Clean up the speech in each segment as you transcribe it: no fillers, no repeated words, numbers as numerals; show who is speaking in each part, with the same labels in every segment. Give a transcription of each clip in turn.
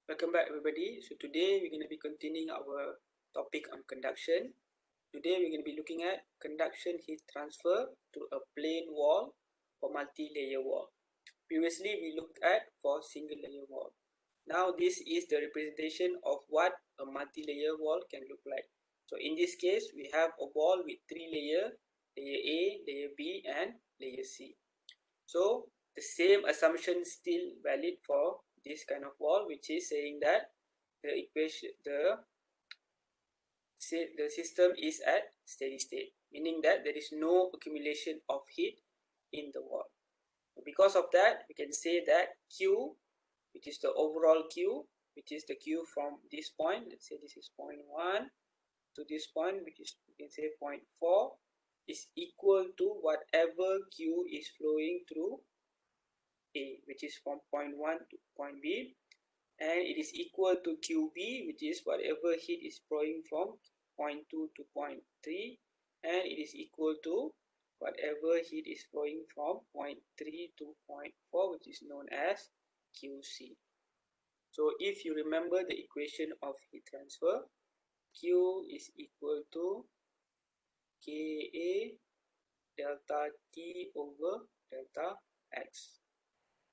Speaker 1: Welcome back everybody. So today we're going to be continuing our topic on conduction. Today we're going to be looking at conduction heat transfer to a plain wall or multi-layer wall. Previously we looked at for single layer wall. Now this is the representation of what a multi-layer wall can look like. So in this case we have a wall with 3 layers, layer A, layer B and layer C. So the same assumption still valid for this kind of wall, which is saying that the system is at steady state, meaning that there is no accumulation of heat in the wall. Because of that, we can say that Q, which is the overall Q, which is the Q from this point, let's say this is point 1 to this point, which is, we can say, point 4, is equal to whatever Q is flowing through A, which is from point 1 to point B, and it is equal to QB, which is whatever heat is flowing from point 2 to point 3, and it is equal to whatever heat is flowing from point 3 to point 4, which is known as QC. So if you remember the equation of heat transfer, Q is equal to Ka delta T over delta X.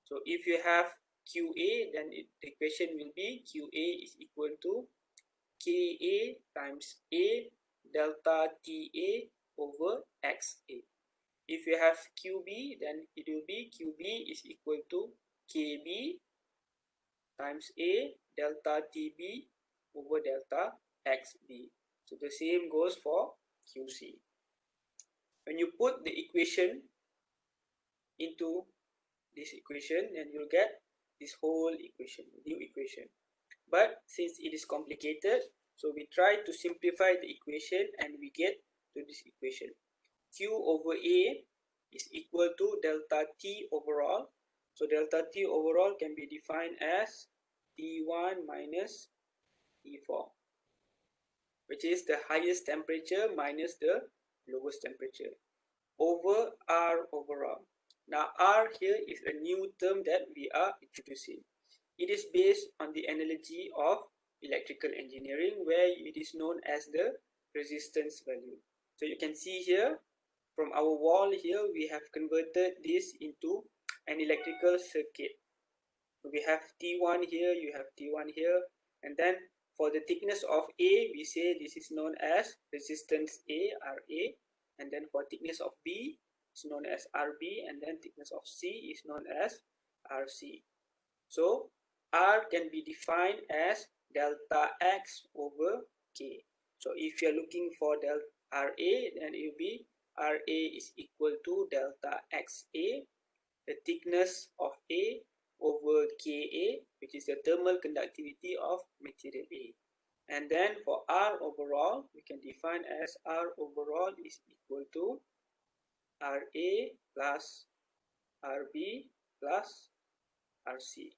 Speaker 1: So if you have QA, then the equation will be QA is equal to KA times A delta TA over XA. If you have QB, then it will be QB is equal to KB times A delta TB over delta XB. So the same goes for QC. When you put the equation into this equation, then you'll get this whole equation, new equation. But since it is complicated, so we try to simplify the equation and we get to this equation. Q over A is equal to delta T overall. So delta T overall can be defined as T1 minus T4, which is the highest temperature minus the lowest temperature, over R overall. Now R here is a new term that we are introducing. It is based on the analogy of electrical engineering, where it is known as the resistance value. So you can see here from our wall here, we have converted this into an electrical circuit. We have T1 here, you have T1 here, and then for the thickness of A, we say this is known as resistance A, RA, and then for thickness of B, it's known as RB, and then thickness of C is known as RC. So R can be defined as delta X over K. So if you're looking for delta RA, then it will be RA is equal to delta XA, the thickness of A, over Ka, which is the thermal conductivity of material A. And then for R overall, we can define as R overall is equal to RA plus RB plus RC.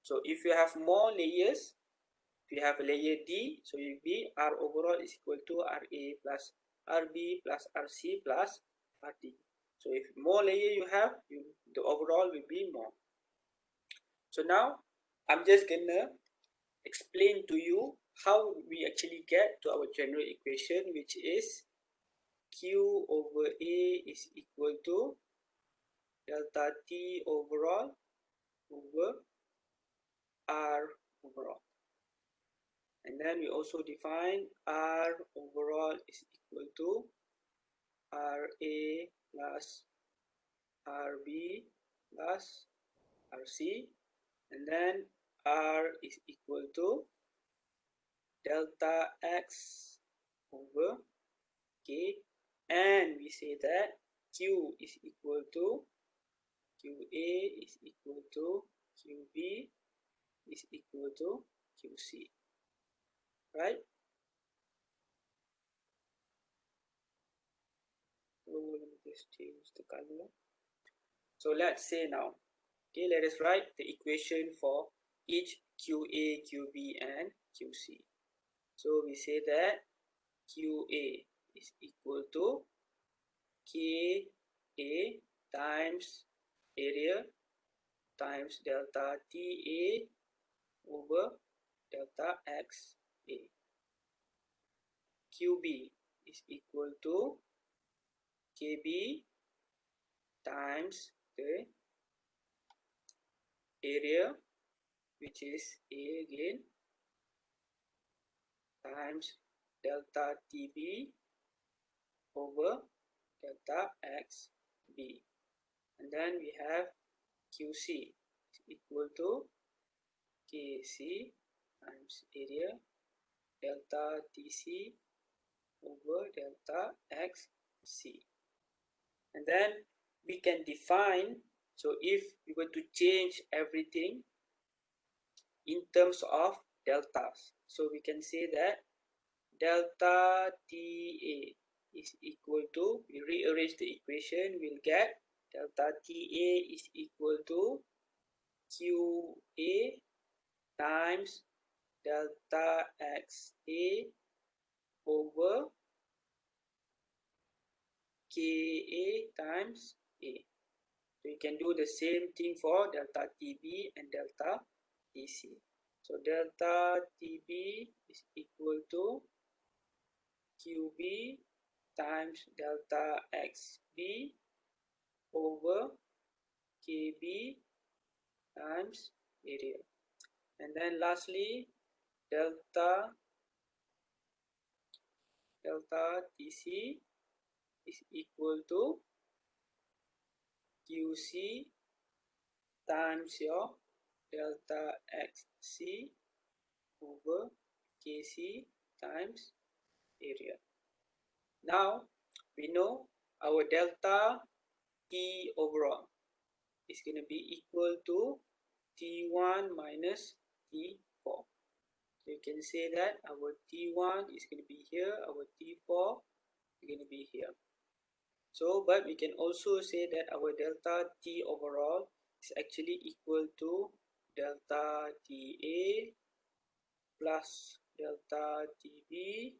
Speaker 1: So if you have more layers, if you have a layer D, so it will be R overall is equal to RA plus RB plus RC plus RD. So if more layer you have, the overall will be more. So now I'm just gonna explain to you how we actually get to our general equation, which is Q over A is equal to delta T overall over R overall. And then we also define R overall is equal to RA plus RB plus RC, and then R is equal to delta X over K, and we say that Q is equal to QA is equal to QB is equal to QC, right? So let me just change the color. So let's say now, okay, let us write the equation for each QA, QB and QC. So we say that QA is equal to KA times area times delta TA over delta X A. QB is equal to KB times the area, which is A again, times delta TB over delta XB. And then we have QC is equal to KC times area delta TC over delta XC. And then we can define, so if we were to change everything in terms of deltas, so we can say that delta TA is equal to, we rearrange the equation, we'll get delta TA is equal to QA times delta XA over KA times A. So you can do the same thing for delta TB and delta TC. So delta TB is equal to QB times delta XB over KB times area. And then lastly, delta TC is equal to QC times your delta XC over KC times area. Now we know our delta T overall is going to be equal to T1 minus T4. So you can say that our T1 is going to be here, our T4 is going to be here. So, but we can also say that our delta T overall is actually equal to delta TA plus delta TB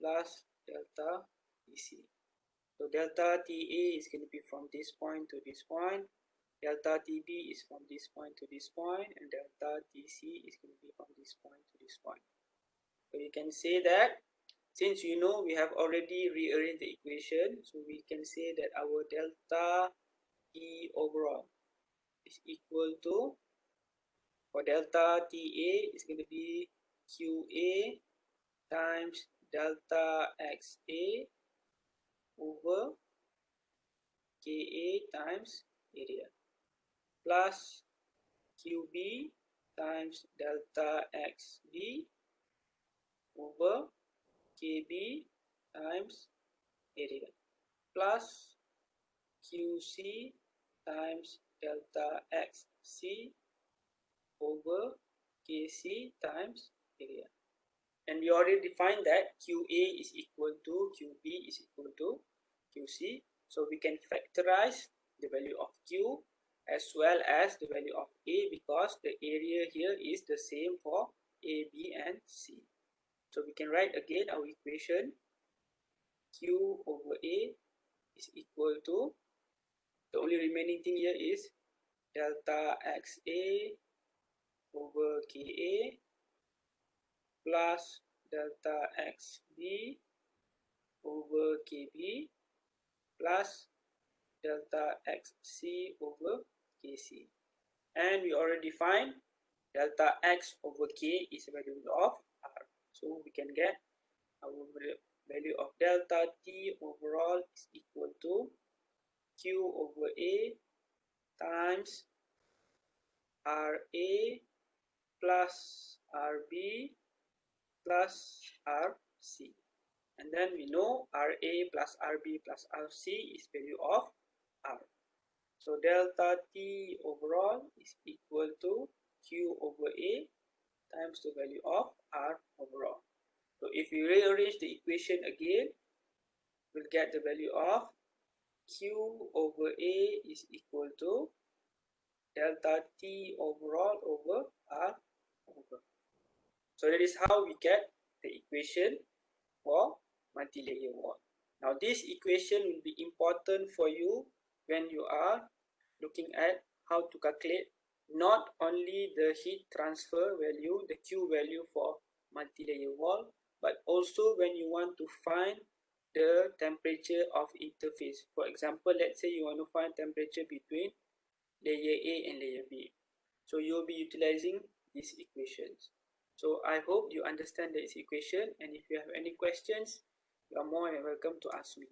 Speaker 1: plus delta TC. So delta TA is going to be from this point to this point, delta TB is from this point to this point, and delta TC is going to be from this point to this point. So you can say that since you know we have already rearranged the equation, so we can say that our delta T overall is equal to, for delta TA is going to be QA times delta XA over KA times area plus QB times delta XB over KB times area plus QC times delta XC over KC times area. And we already defined that QA is equal to QB is equal to QC. So we can factorize the value of Q as well as the value of A, because the area here is the same for A, B and C. So we can write again our equation. Q over A is equal to, the only remaining thing here is delta XA over KA plus delta XB over KB plus delta XC over KC. And we already find delta X over K is a value of R. So we can get our value of delta T overall is equal to Q over A times RA plus RB plus RC. And then we know RA plus RB plus RC is value of R. So delta T overall is equal to Q over A times the value of R overall. So if we rearrange the equation again, we'll get the value of Q over A is equal to delta T overall over R over. So that is how we get the equation for multi-layer wall. Now this equation will be important for you when you are looking at how to calculate not only the heat transfer value, the Q value for multi-layer wall, but also when you want to find the temperature of interface. For example, let's say you want to find temperature between layer A and layer B. So you'll be utilizing these equations. So I hope you understand this equation, and if you have any questions, you are more than welcome to ask me.